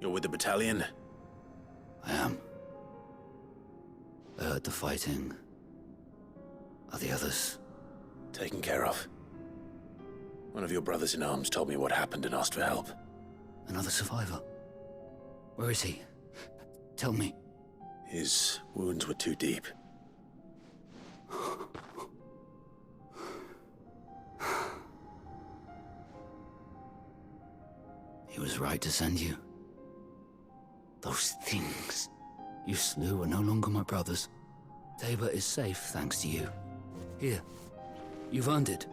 You're with the battalion? I am. I heard the fighting. Are the others? Taken care of. One of your brothers-in-arms told me what happened and asked for help. Another survivor? Where is he? Tell me. His wounds were too deep. He was right to send you. Those things you slew are no longer my brothers. Tabor is safe thanks to you. Here, you've earned it.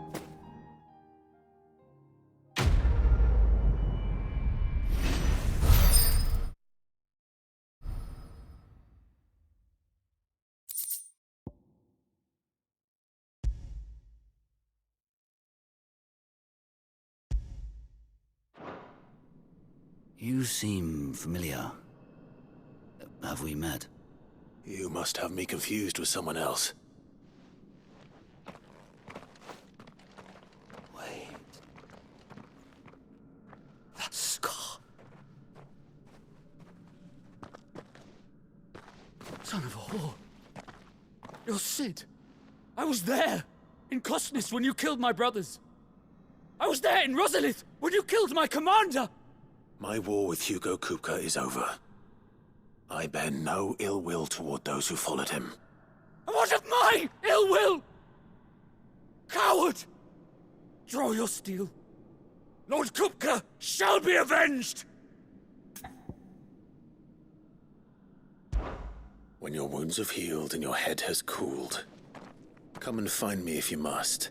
You seem familiar. Have we met? You must have me confused with someone else. Wait. That scar. Son of a whore. You're Sid. I was there, in Cosnes when you killed my brothers. I was there in Rosalith when you killed my commander. My war with Hugo Kupka is over. I bear no ill will toward those who followed him. And what of my ill will? Coward! Draw your steel. Lord Kupka shall be avenged! When your wounds have healed and your head has cooled, come and find me if you must.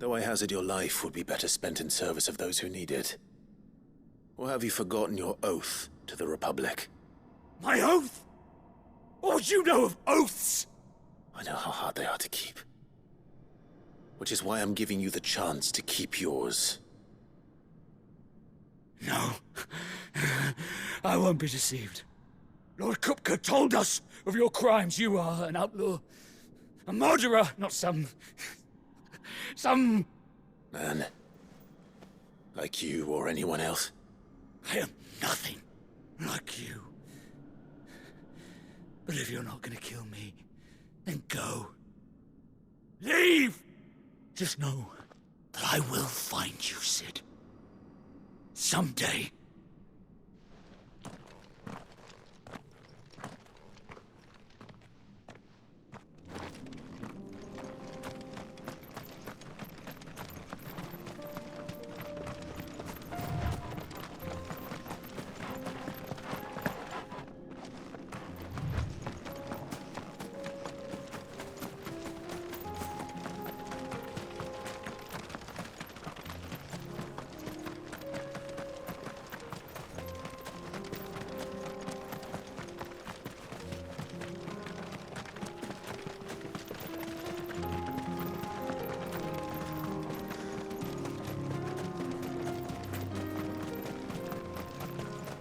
Though I hazard your life would be better spent in service of those who need it. Or have you forgotten your oath to the Republic? My oath? What would you know of oaths? I know how hard they are to keep. Which is why I'm giving you the chance to keep yours. No. I won't be deceived. Lord Kupka told us of your crimes. You are an outlaw. A murderer, not some... Man. Like you or anyone else. I am nothing like you. But if you're not gonna kill me, then go. Leave! Just know that I will find you, Sid. Someday.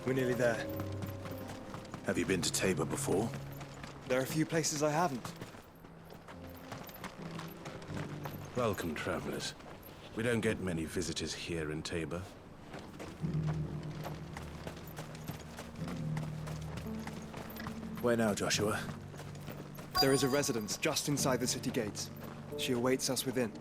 We're nearly there. Have you been to Tabor before? There are a few places I haven't. Welcome, travelers. We don't get many visitors here in Tabor. Where now, Joshua? There is a residence just inside the city gates. She awaits us within.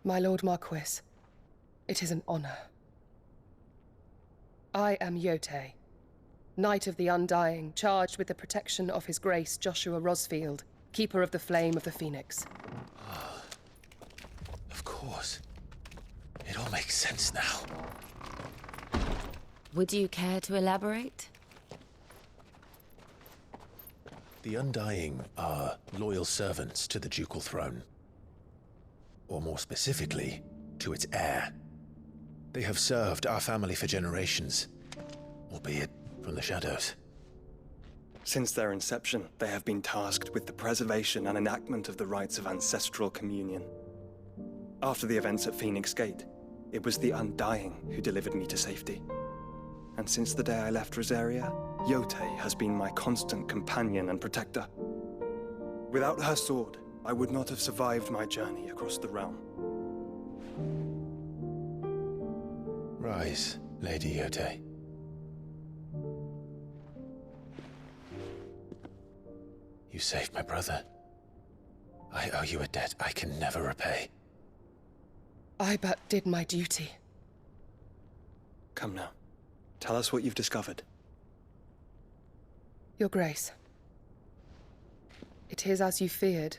My Lord Marquis, it is an honor. I am Yote, Knight of the Undying, charged with the protection of His Grace Joshua Rosfield, Keeper of the Flame of the Phoenix. Of course. It all makes sense now. Would you care to elaborate? The Undying are loyal servants to the ducal throne. Or more specifically, to its heir. They have served our family for generations, albeit from the shadows. Since their inception, they have been tasked with the preservation and enactment of the rites of ancestral communion. After the events at Phoenix Gate, it was the Undying who delivered me to safety. And since the day I left Rosaria, Yote has been my constant companion and protector. Without her sword, I would not have survived my journey across the realm. Rise, Lady Yote. You saved my brother. I owe you a debt I can never repay. I but did my duty. Come now. Tell us what you've discovered. Your Grace. It is as you feared.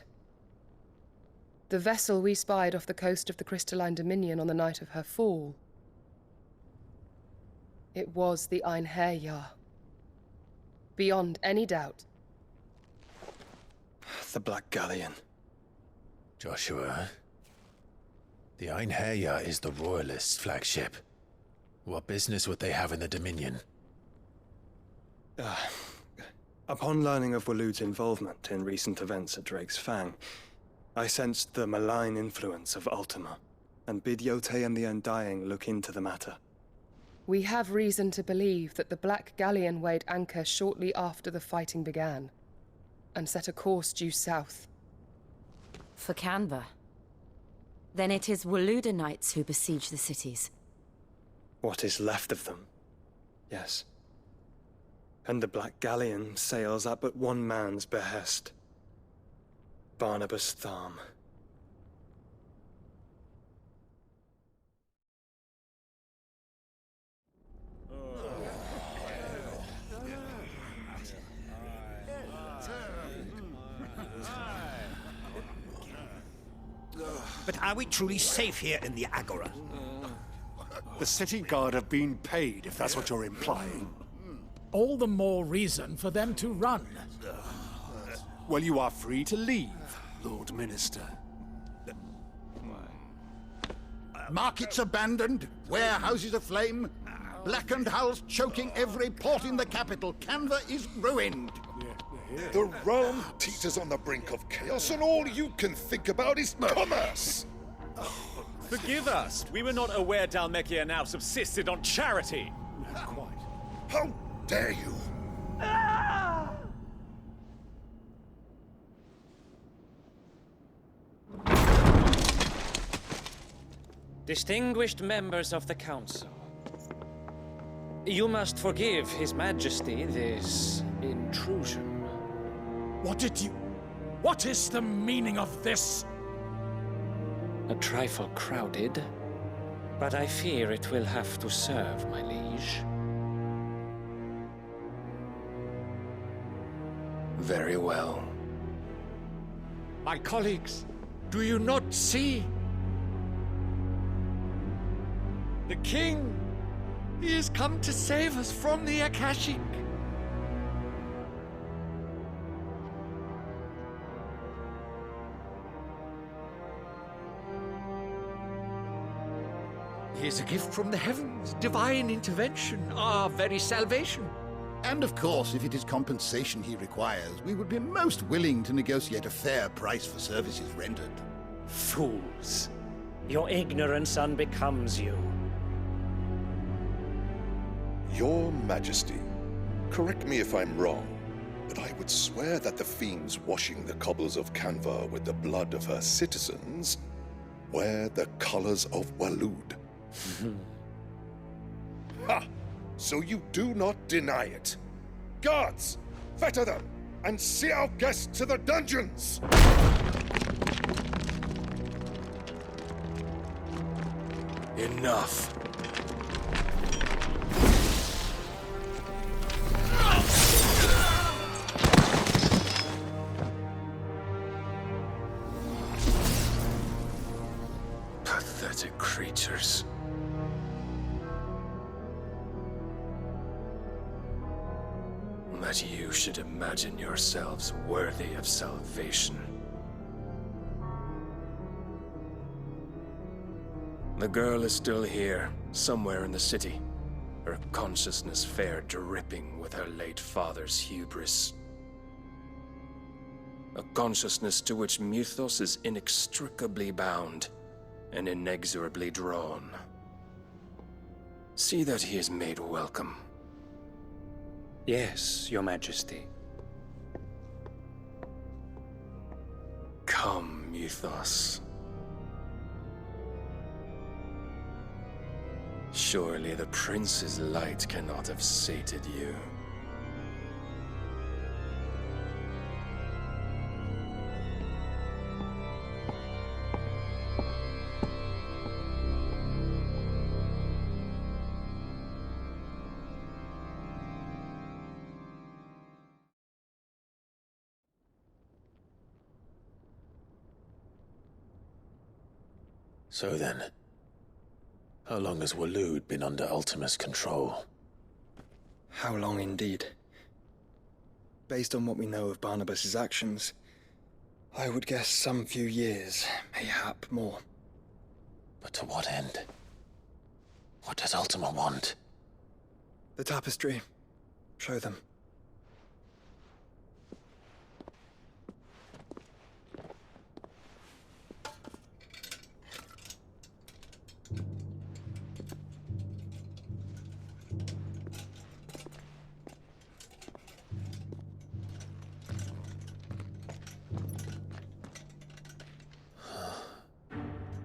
The vessel we spied off the coast of the Crystalline Dominion on the night of her fall. It was the Einherjar. Beyond any doubt. The Black Galleon. Joshua, the Einherjar is the Royalists' flagship. What business would they have in the Dominion? Upon learning of Waloed's involvement in recent events at Drake's Fang, I sensed the malign influence of Ultima, and bid Yote and the Undying look into the matter. We have reason to believe that the Black Galleon weighed anchor shortly after the fighting began, and set a course due south. For Canva. Then it is Waloed knights who besiege the cities. What is left of them? Yes. And the Black Galleon sails at but one man's behest. Barnabas Tharm. But are we truly safe here in the Agora? The city guard have been paid, if that's what you're implying. All the more reason for them to run. Well, you are free to leave, Lord Minister. Markets abandoned, warehouses aflame, blackened hulls choking every port in the capital. Canva is ruined. The realm teeters on the brink of chaos, and all you can think about is commerce! Forgive us! We were not aware Dalmekia now subsisted on charity! Quite. How dare you! Distinguished members of the Council, you must forgive His Majesty this intrusion. What is the meaning of this? A trifle crowded, but I fear it will have to serve, my liege. Very well. My colleagues, do you not see? The King! He has come to save us from the Akashic! He is a gift from the heavens, divine intervention, our very salvation. And of course, if it is compensation he requires, we would be most willing to negotiate a fair price for services rendered. Fools! Your ignorance unbecomes you. Your Majesty, correct me if I'm wrong, but I would swear that the fiends washing the cobbles of Canva with the blood of her citizens wear the colors of Waloed. Ha! So you do not deny it. Guards, fetter them, and see our guests to the dungeons! Enough. Pathetic creatures. That you should imagine yourselves worthy of salvation. The girl is still here, somewhere in the city. Her consciousness fair dripping with her late father's hubris. A consciousness to which Mythos is inextricably bound and inexorably drawn. See that he is made welcome. Yes, Your Majesty. Come, Mythos. Surely the prince's light cannot have sated you. So then, how long has Waloed been under Ultima's control? How long indeed? Based on what we know of Barnabas's actions, I would guess some few years, mayhap more. But to what end? What does Ultima want? The tapestry. Show them.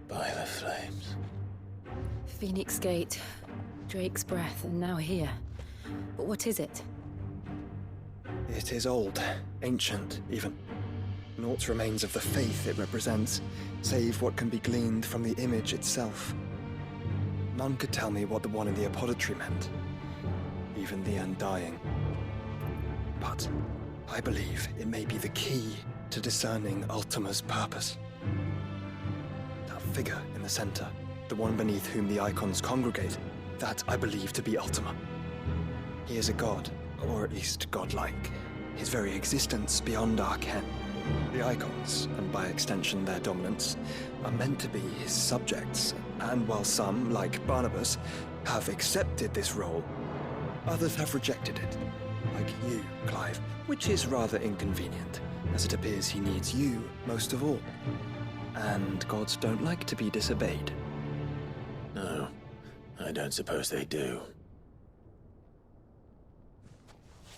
By the flames. Phoenix Gate, Drake's Breath, and now here. But what is it? It is old, ancient, even. Naught remains of the faith it represents, save what can be gleaned from the image itself. None could tell me what the one in the apothecary meant, even the Undying. But I believe it may be the key to discerning Ultima's purpose. That figure in the center, the one beneath whom the icons congregate, that I believe to be Ultima. He is a god, or at least godlike, his very existence beyond our ken. The icons, and by extension their dominance, are meant to be his subjects, and while some, like Barnabas, have accepted this role, others have rejected it, like you, Clive, which is rather inconvenient, as it appears he needs you most of all. And gods don't like to be disobeyed. No, I don't suppose they do.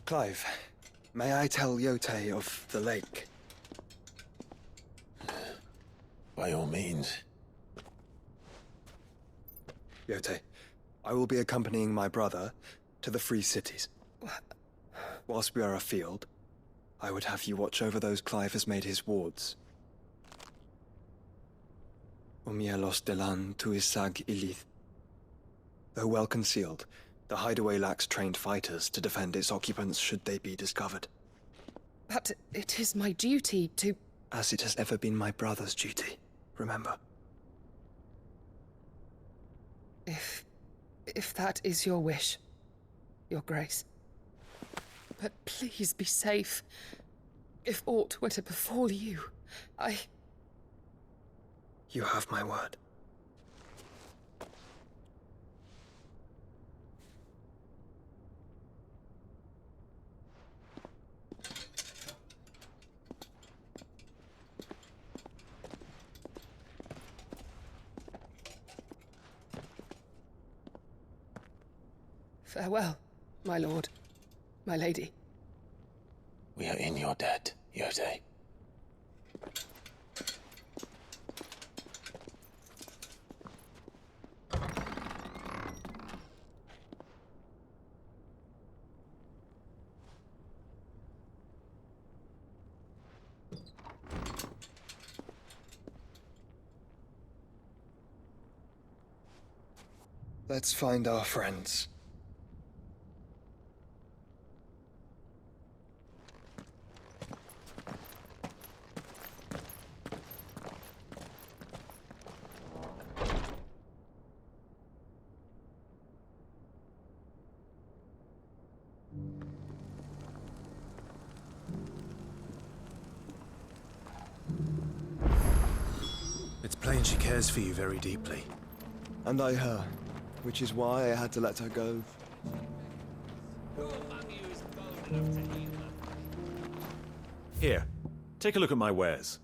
Clive, may I tell Yote of the lake? By all means. Yote, I will be accompanying my brother to the Free Cities. Whilst we are afield, I would have you watch over those Clive has made his wards. Umielos delan tuisag ilith. Though well concealed, the hideaway lacks trained fighters to defend its occupants should they be discovered. But it is my duty to... As it has ever been my brother's duty, remember. If that is your wish, Your Grace. But please be safe. If aught were to befall you, You have my word. Farewell, my lord, my lady. We are in your debt, Yote. Let's find our friends. It's plain she cares for you very deeply. And I her, which is why I had to let her go. Here, take a look at my wares.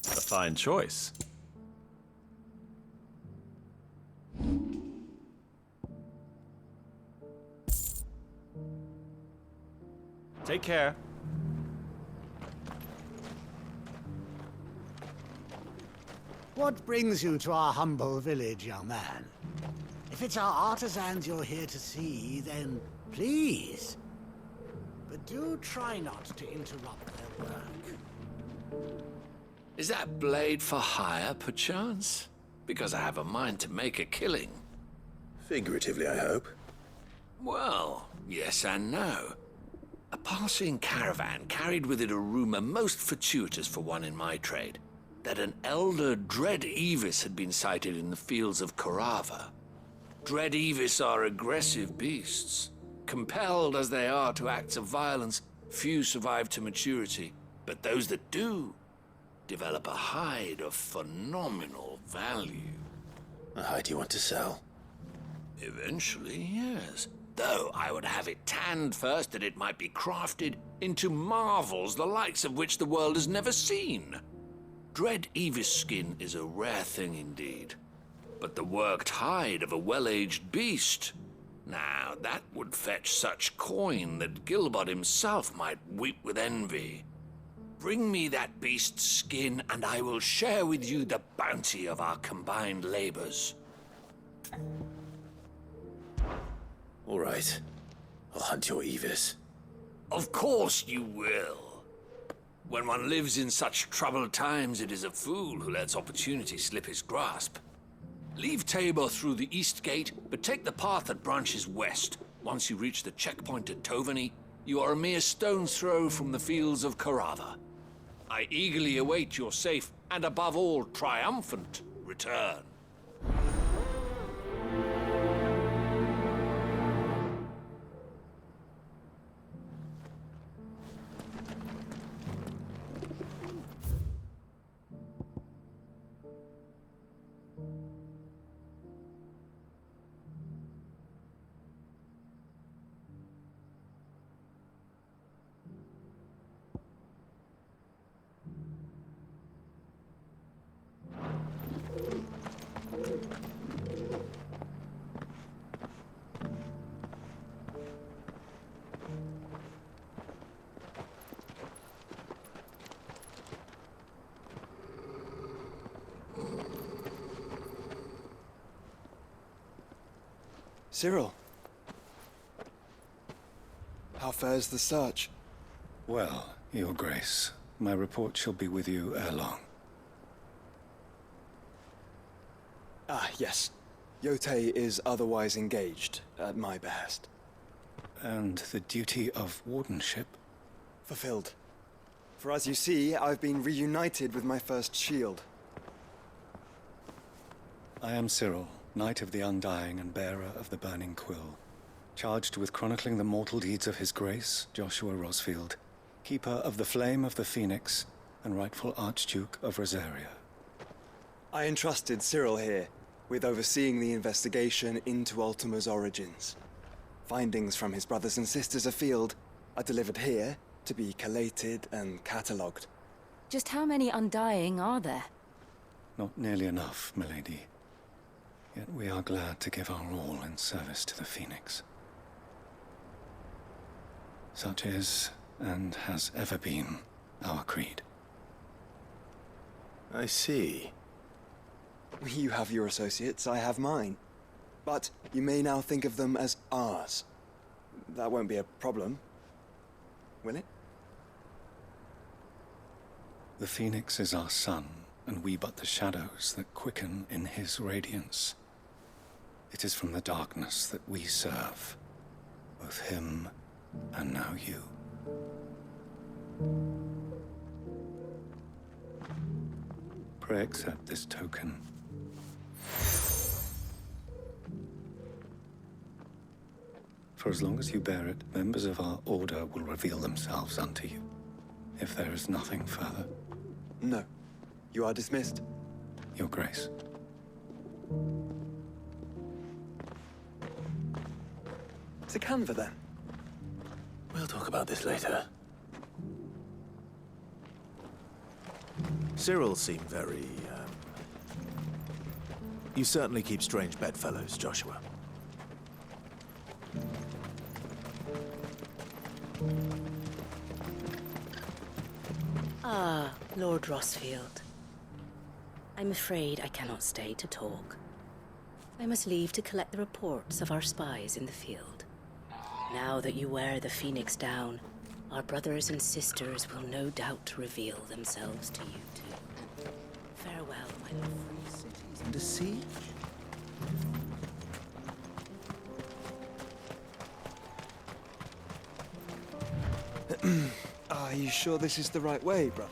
A fine choice. Take care. What brings you to our humble village, young man? If it's our artisans you're here to see, then please. But do try not to interrupt their work. Is that blade for hire, perchance? Because I have a mind to make a killing. Figuratively, I hope. Well, yes and no. A passing caravan carried with it a rumor most fortuitous for one in my trade, that an elder Dread Evis had been sighted in the fields of Korava. Dread Evis are aggressive beasts. Compelled as they are to acts of violence, few survive to maturity, but those that do develop a hide of phenomenal value. A hide you want to sell? Eventually, yes. Though I would have it tanned first that it might be crafted into marvels the likes of which the world has never seen. Dread Evis skin is a rare thing indeed. But the worked hide of a well-aged beast, now that would fetch such coin that Gilbert himself might weep with envy. Bring me that beast's skin and I will share with you the bounty of our combined labors. All right. I'll hunt your Evis. Of course you will. When one lives in such troubled times, it is a fool who lets opportunity slip his grasp. Leave Tabor through the east gate, but take the path that branches west. Once you reach the checkpoint at Tovany, you are a mere stone's throw from the fields of Korava. I eagerly await your safe, and above all, triumphant return. Cyril. How fares the search? Well, Your Grace, my report shall be with you ere long. Ah, yes. Yotei is otherwise engaged, at my behest. And the duty of wardenship? Fulfilled. For as you see, I've been reunited with my first shield. I am Cyril, Knight of the Undying and bearer of the Burning Quill, charged with chronicling the mortal deeds of His Grace, Joshua Rosfield, Keeper of the Flame of the Phoenix, and rightful Archduke of Rosaria. I entrusted Cyril here with overseeing the investigation into Ultima's origins. Findings from his brothers and sisters afield are delivered here to be collated and catalogued. Just how many Undying are there? Not nearly enough, milady. Yet we are glad to give our all in service to the Phoenix. Such is, and has ever been, our creed. I see. You have your associates, I have mine. But you may now think of them as ours. That won't be a problem, will it? The Phoenix is our sun, and we but the shadows that quicken in his radiance. It is from the darkness that we serve, both him and now you. Pray accept this token. For as long as you bear it, members of our order will reveal themselves unto you. If there is nothing further. No. You are dismissed. Your Grace. To Canva, then? We'll talk about this later. Cyril seemed very, You certainly keep strange bedfellows, Joshua. Ah, Lord Rosfield. I'm afraid I cannot stay to talk. I must leave to collect the reports of our spies in the field. Now that you wear the Phoenix down, our brothers and sisters will no doubt reveal themselves to you too. Farewell, my lord. Cities under siege? Are you sure this is the right way, brother?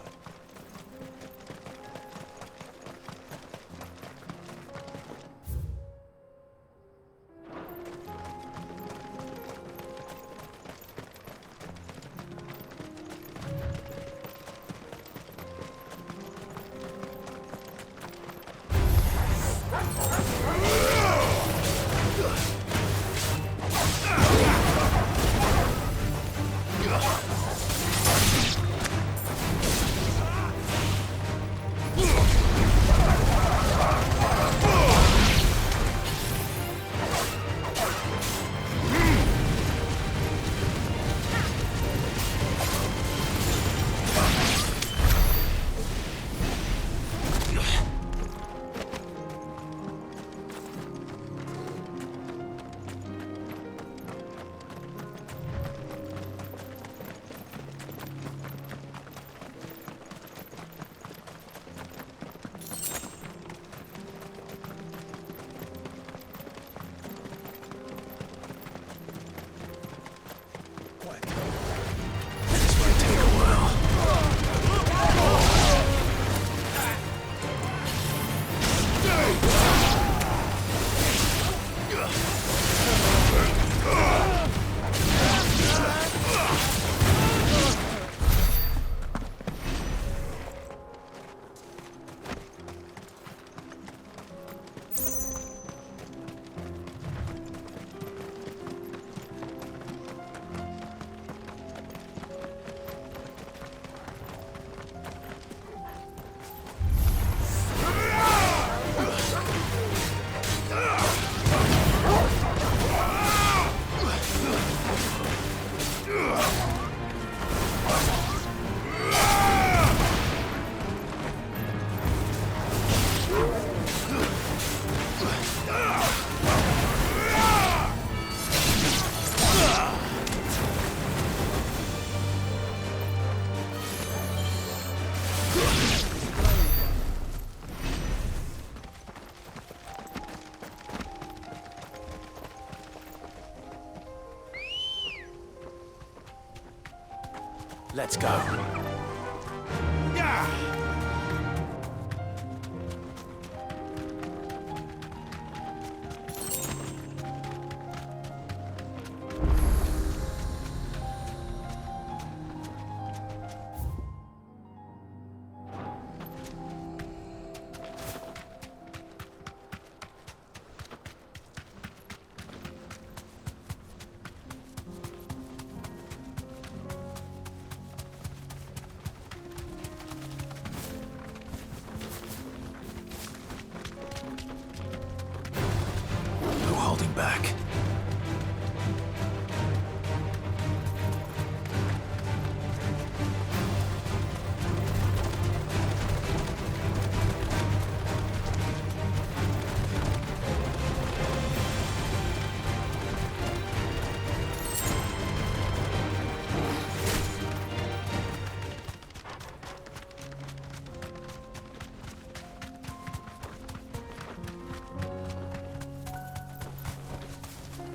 Let's go.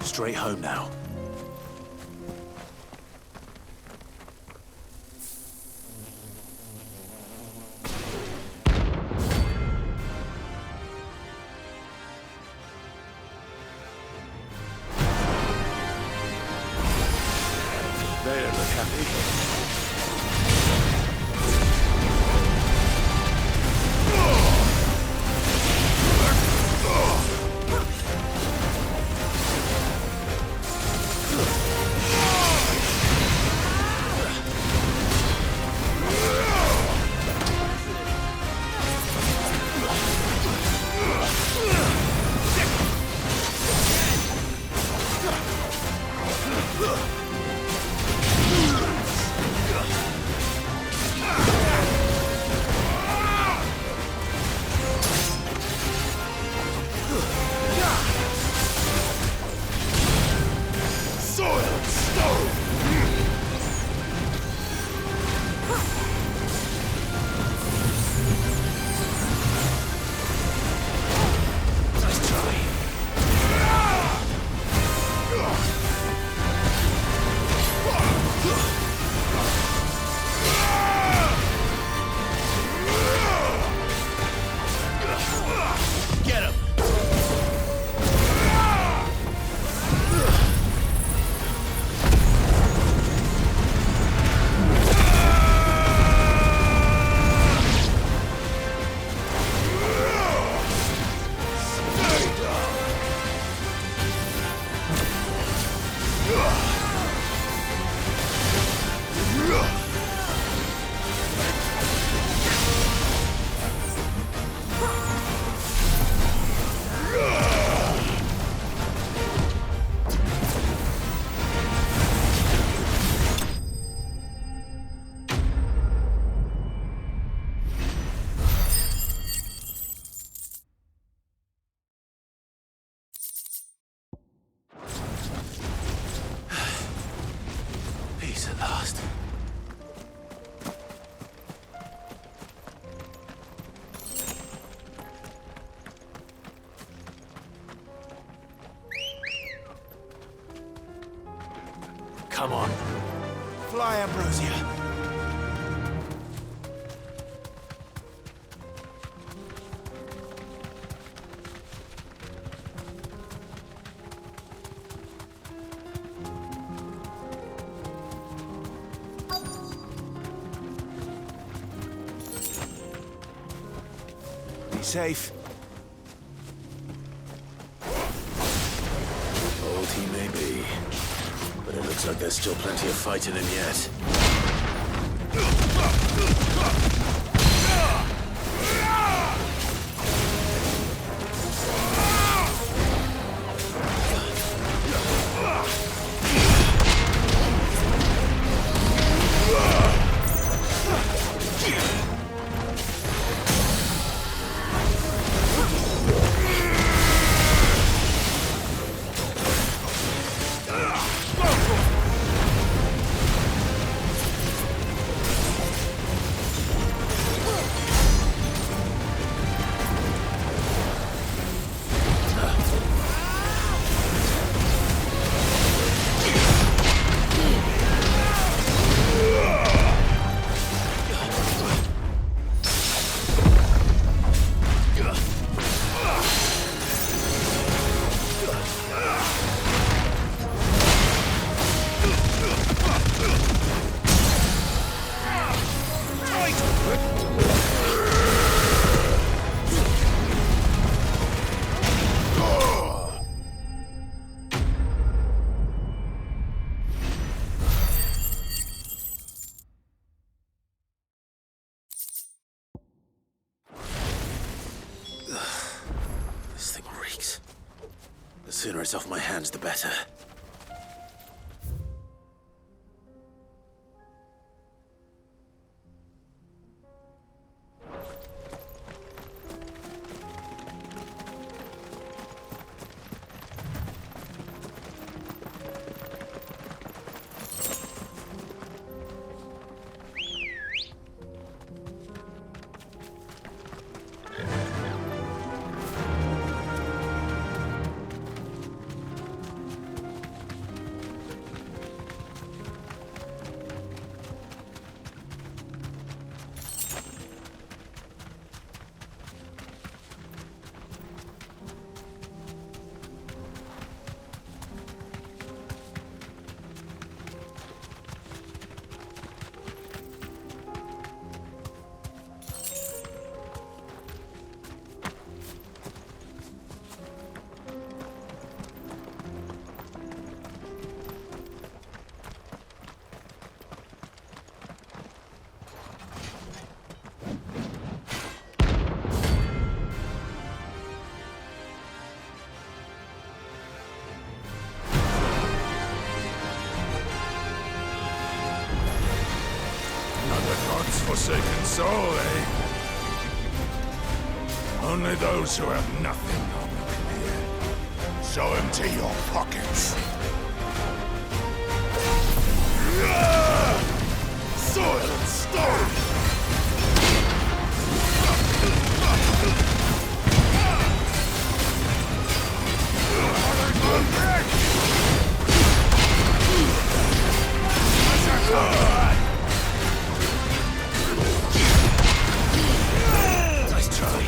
Straight home now. They don't look happy. Peace at last. Come on. Fly, Ambrosia. Be safe. Old he may be, but it looks like there's still plenty of fight in him yet. This thing reeks. The sooner it's off my hands, the better. God's forsaken soul, eh? Only those who have nothing are welcome here. So empty your pockets. Soil and stone! Nice try.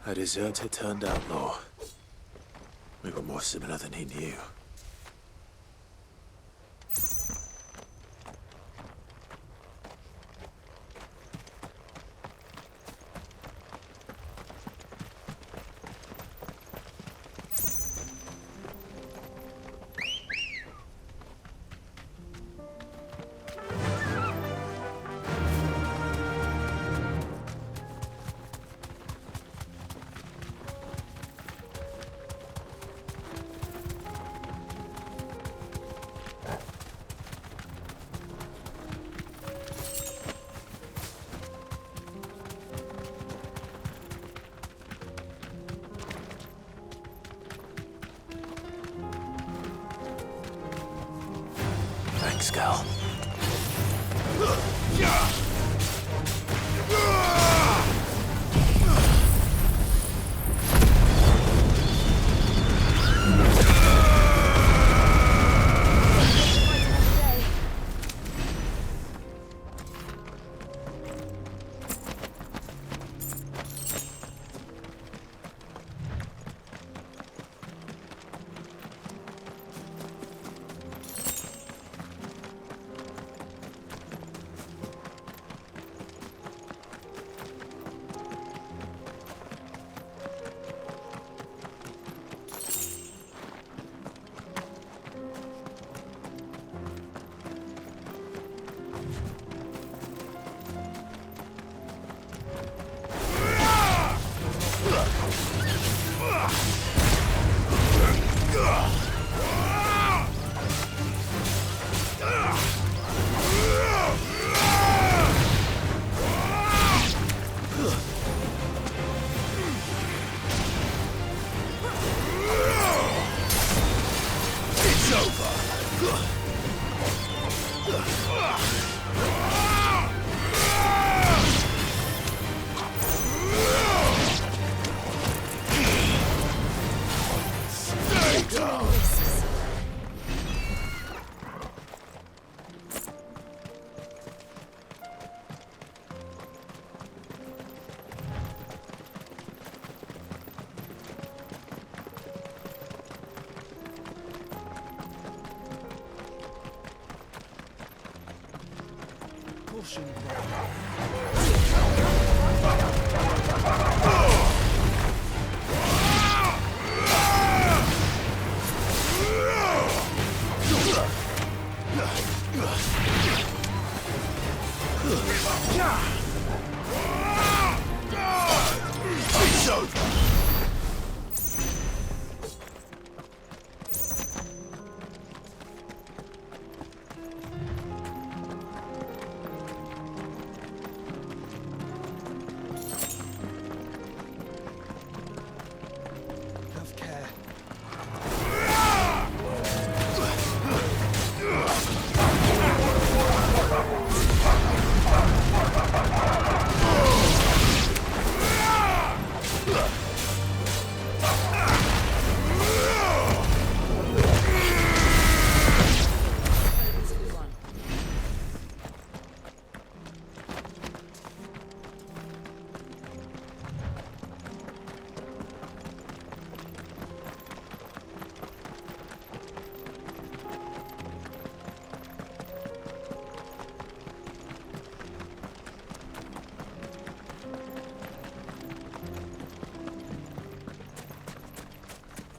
A deserter turned outlaw. We were more similar than he knew. Thanks, Gal.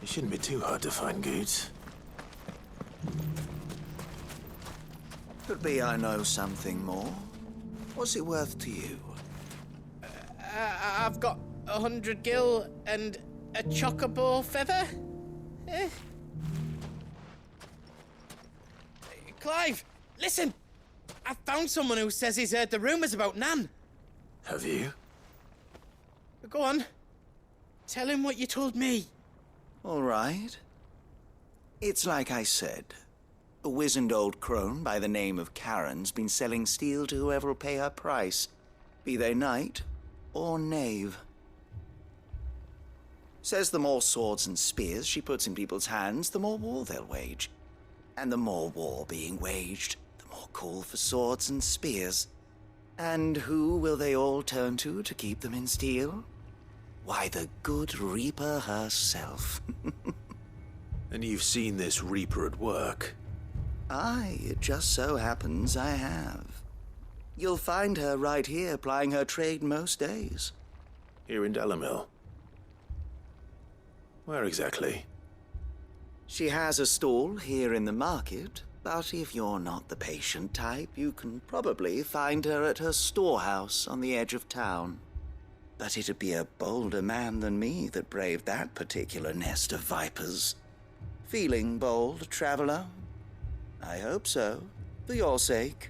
It shouldn't be too hard to find goods. Could be I know something more. What's it worth to you? I've got 100 gil and a chocobo feather. Eh? Clive, listen! I found someone who says he's heard the rumours about Nan. Have you? Go on. Tell him what you told me. All right. It's like I said. A wizened old crone by the name of Karen's been selling steel to whoever'll pay her price, be they knight or knave. Says the more swords and spears she puts in people's hands, the more war they'll wage. And the more war being waged, the more call for swords and spears. And who will they all turn to keep them in steel? Why, the good Reaper herself. And you've seen this Reaper at work? Aye, it just so happens I have. You'll find her right here plying her trade most days. Here in Delamil? Where exactly? She has a stall here in the market, but if you're not the patient type, you can probably find her at her storehouse on the edge of town. But it'd be a bolder man than me that braved that particular nest of vipers. Feeling bold, traveler? I hope so, for your sake.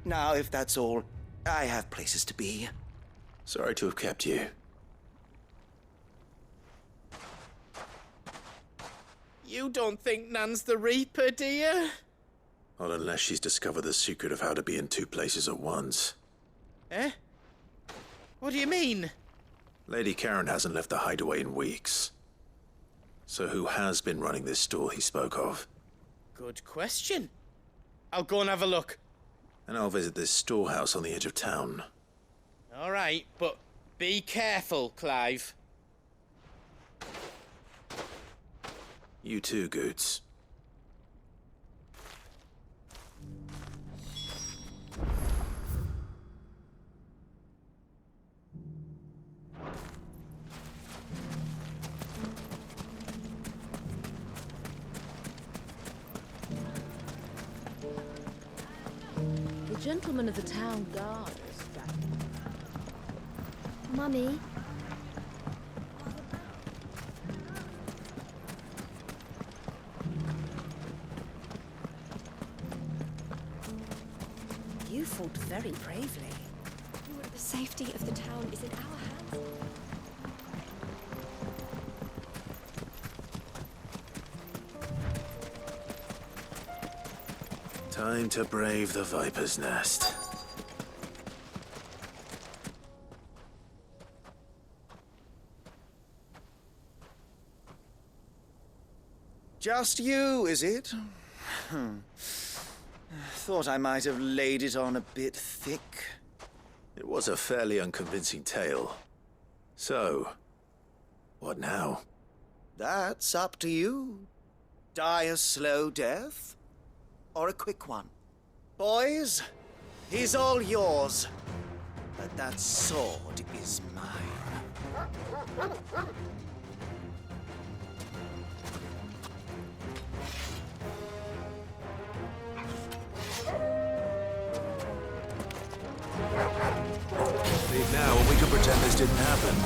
Now, if that's all, I have places to be. Sorry to have kept you. You don't think Nan's the Reaper, do you? Not unless she's discovered the secret of how to be in two places at once. Eh? What do you mean? Lady Karen hasn't left the hideaway in weeks. So who has been running this stall he spoke of? Good question. I'll go and have a look. And I'll visit this storehouse on the edge of town. All right, but be careful, Clive. You too, Goots. The gentleman of the town guard is back. Mummy? You fought very bravely. The safety of the town is in our hands. Time to brave the Viper's Nest. Just you, is it? Thought I might have laid it on a bit thick. It was a fairly unconvincing tale. So, what now? That's up to you. Die a slow death, or a quick one. Boys, he's all yours. But that sword is mine. Leave now and we can pretend this didn't happen.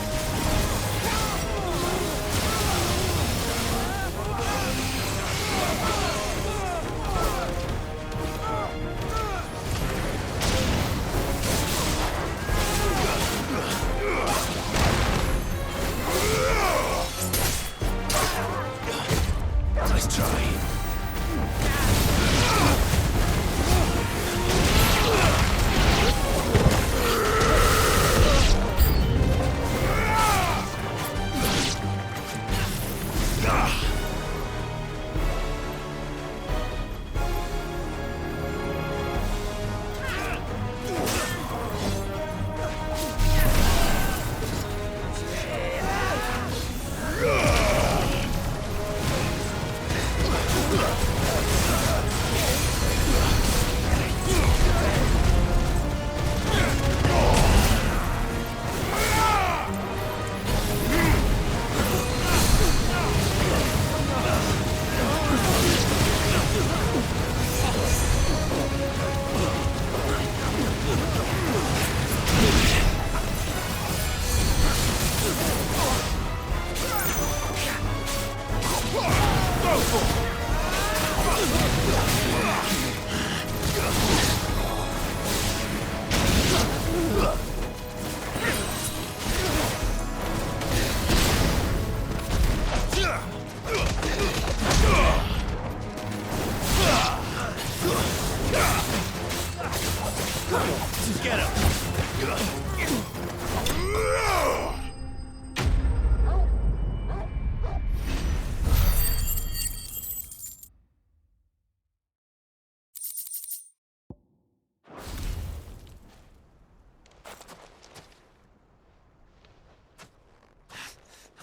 Nice try. Get him!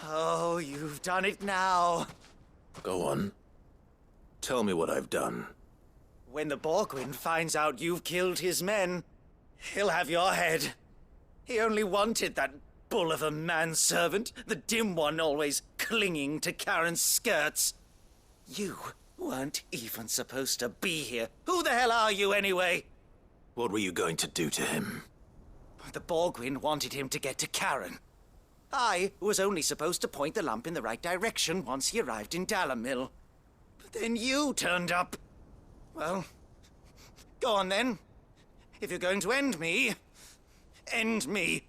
Oh, you've done it now. Go on. Tell me what I've done. When the Borgwyn finds out you've killed his men, he'll have your head. He only wanted that bull of a manservant, the dim one always clinging to Karen's skirts. You weren't even supposed to be here. Who the hell are you anyway? What were you going to do to him? The Borgwyn wanted him to get to Karen. I was only supposed to point the lamp in the right direction once he arrived in Dalamil. But then you turned up. Well, go on then. If you're going to end me, end me.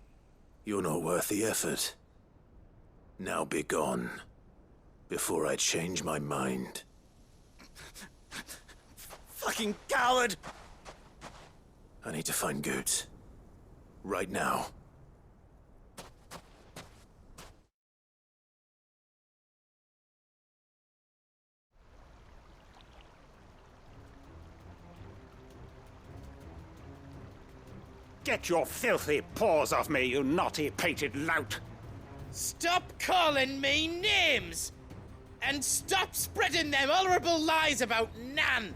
You're not worth the effort. Now be gone, before I change my mind. Fucking coward! I need to find Goots. Right now. Get your filthy paws off me, you naughty-pated lout! Stop calling me names! And stop spreading them horrible lies about Nan!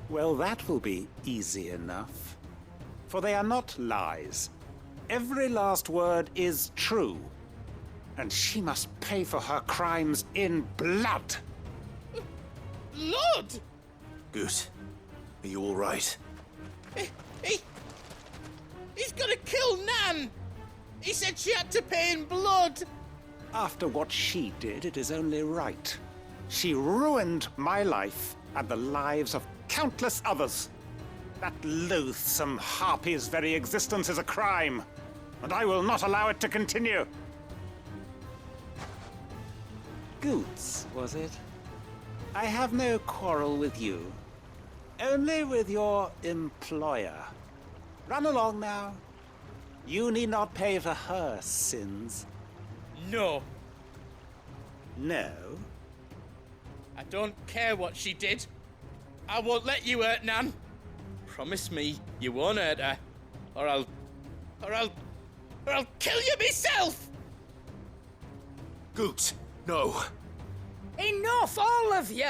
Well, that will be easy enough. For they are not lies. Every last word is true. And she must pay for her crimes in blood. Blood? Goot, are you all right? He's gonna kill Nan! He said she had to pay in blood! After what she did, it is only right. She ruined my life and the lives of countless others. That loathsome harpy's very existence is a crime, and I will not allow it to continue. Goots, was it? I have no quarrel with you. Only with your employer. Run along now. You need not pay for her sins. No. No? I don't care what she did. I won't let you hurt Nan. Promise me you won't hurt her, or I'll kill you myself! Goose, no. Enough, all of you!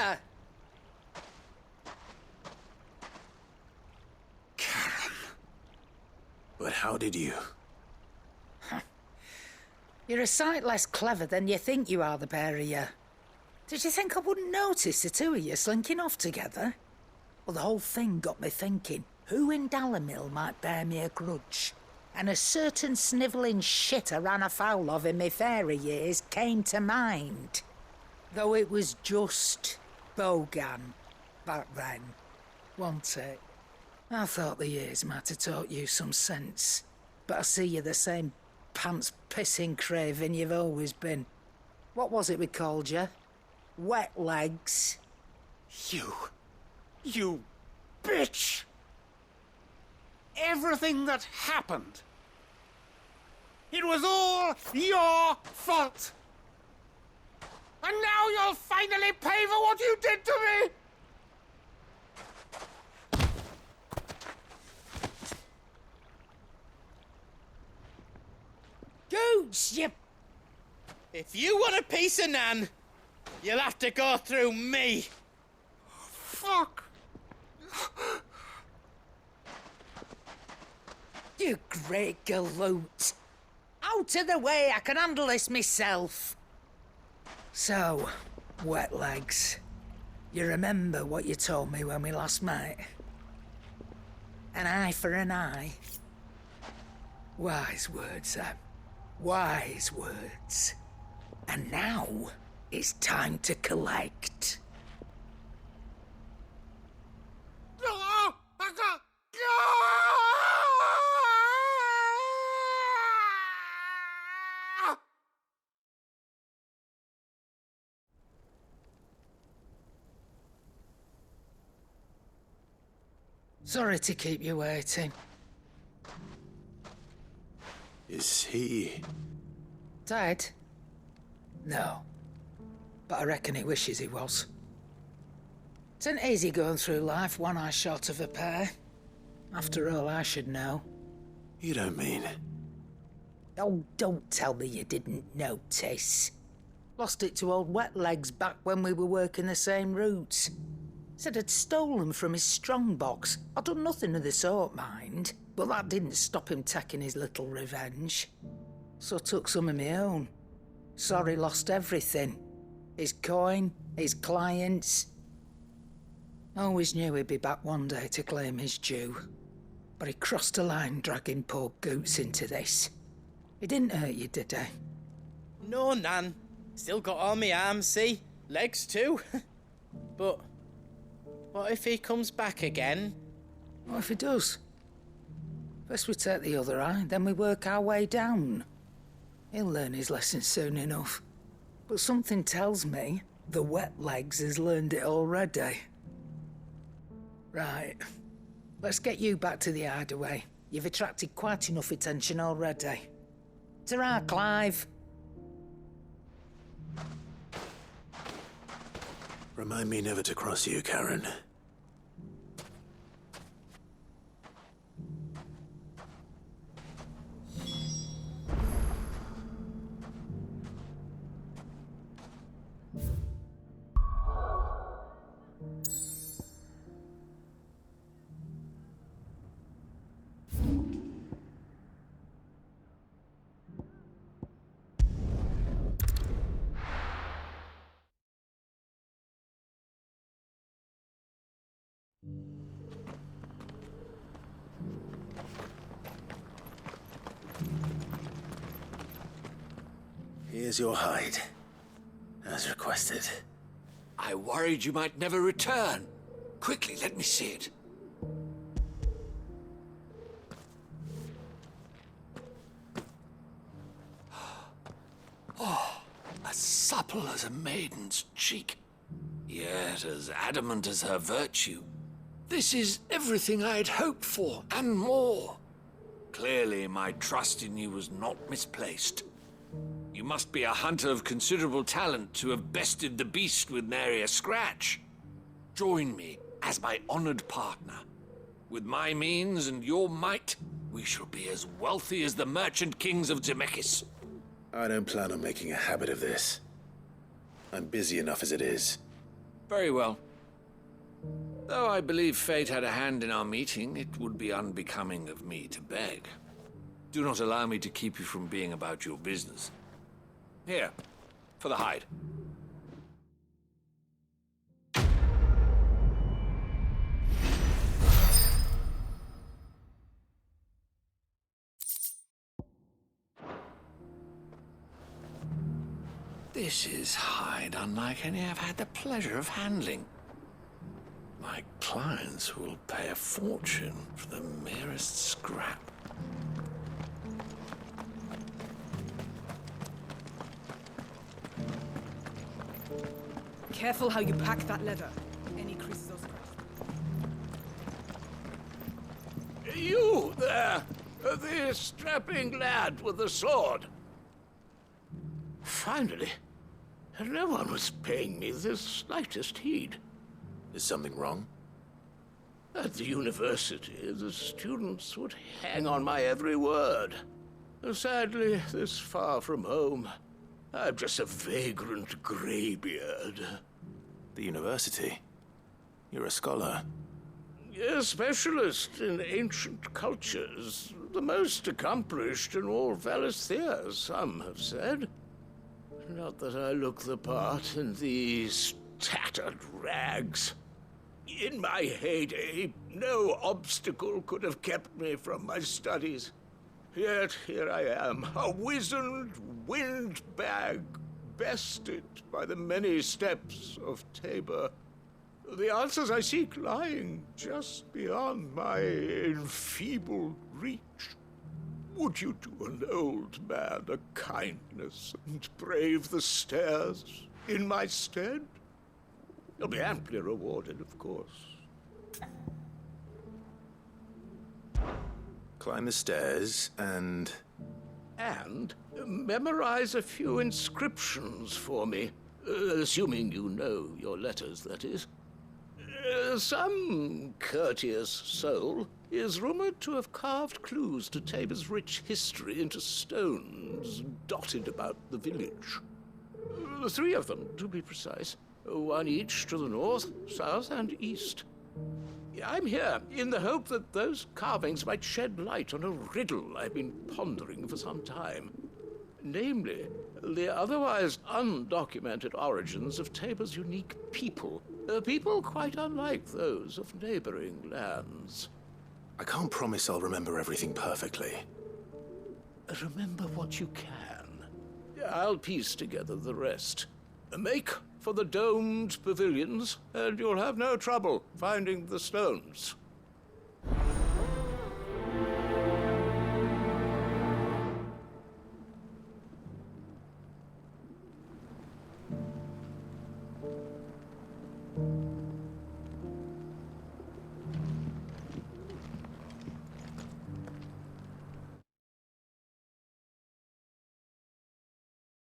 But how did you? You're a sight less clever than you think you are, the pair of you. Did you think I wouldn't notice the two of you slinking off together? Well, the whole thing got me thinking, who in Dalamil might bear me a grudge? And a certain snivelling shit I ran afoul of in my fairy years came to mind. Though it was just Bogan back then, wasn't it? I thought the years might have taught you some sense, but I see you're the same pants-pissing craven you've always been. What was it we called you? Wet legs? You bitch! Everything that happened, it was all your fault! And now you'll finally pay for what you did to me! Gooch, you... If you want a piece of Nan, you'll have to go through me. Fuck! You great galoot. Out of the way, I can handle this myself. So, wet legs, you remember what you told me when we last met? An eye for an eye. Wise words, Sam. Wise words. And now, it's time to collect. Sorry to keep you waiting. Is he... Dead? No. But I reckon he wishes he was. It isn't easy going through life one eye short of a pair. After all, I should know. You don't mean... Oh, don't tell me you didn't notice. Lost it to old Wet Legs back when we were working the same routes. Said I'd stolen from his strongbox. I'd done nothing of the sort, mind. But that didn't stop him taking his little revenge. So I took some of my own. Sorry, lost everything. His coin, his clients. Always knew he'd be back one day to claim his due. But he crossed a line dragging poor Goots into this. He didn't hurt you, did he? No, Nan. Still got all my arms, see? Legs too. But what if he comes back again? What if he does? First we take the other eye, then we work our way down. He'll learn his lesson soon enough. But something tells me the Wet Legs has learned it already. Right. Let's get you back to the hideaway. You've attracted quite enough attention already. Ta-ra, Clive. Remind me never to cross you, Karen. Here's your hide, as requested. I worried you might never return. Quickly, let me see it. Oh, as supple as a maiden's cheek. yet as adamant as her virtue. This is everything I had hoped for, and more. Clearly, my trust in you was not misplaced. You must be a hunter of considerable talent to have bested the beast with nary a scratch. Join me as my honored partner. With my means and your might, we shall be as wealthy as the merchant kings of Zemeckis. I don't plan on making a habit of this. I'm busy enough as it is. Very well. Though I believe fate had a hand in our meeting, it would be unbecoming of me to beg. Do not allow me to keep you from being about your business. Here, for the hide. This is hide unlike any I've had the pleasure of handling. My clients will pay a fortune for the merest scrap. Careful how you pack that leather. Any creases or scratches. You there! The strapping lad with the sword. Finally, no one was paying me the slightest heed. Is something wrong? At the university, the students would hang on my every word. Sadly, this far from home, I'm just a vagrant graybeard. The university? You're a scholar. A specialist in ancient cultures. The most accomplished in all Valisthea, some have said. Not that I look the part in these tattered rags. In my heyday, no obstacle could have kept me from my studies. Yet here I am, a wizened windbag, bested by the many steps of Tabor. The answers I seek lying just beyond my enfeebled reach. Would you do an old man a kindness and brave the stairs in my stead? You'll be amply rewarded, of course. Climb the stairs and... And memorize a few inscriptions for me. Assuming you know your letters, that is. Some courteous soul is rumored to have carved clues to Tabor's rich history into stones dotted about the village. 3 of them, to be precise. 1 each to the north, south, and east. I'm here in the hope that those carvings might shed light on a riddle I've been pondering for some time. Namely, the otherwise undocumented origins of Tabor's unique people. People quite unlike those of neighboring lands. I can't promise I'll remember everything perfectly. Remember what you can. I'll piece together the rest. Make for the domed pavilions, and you'll have no trouble finding the stones.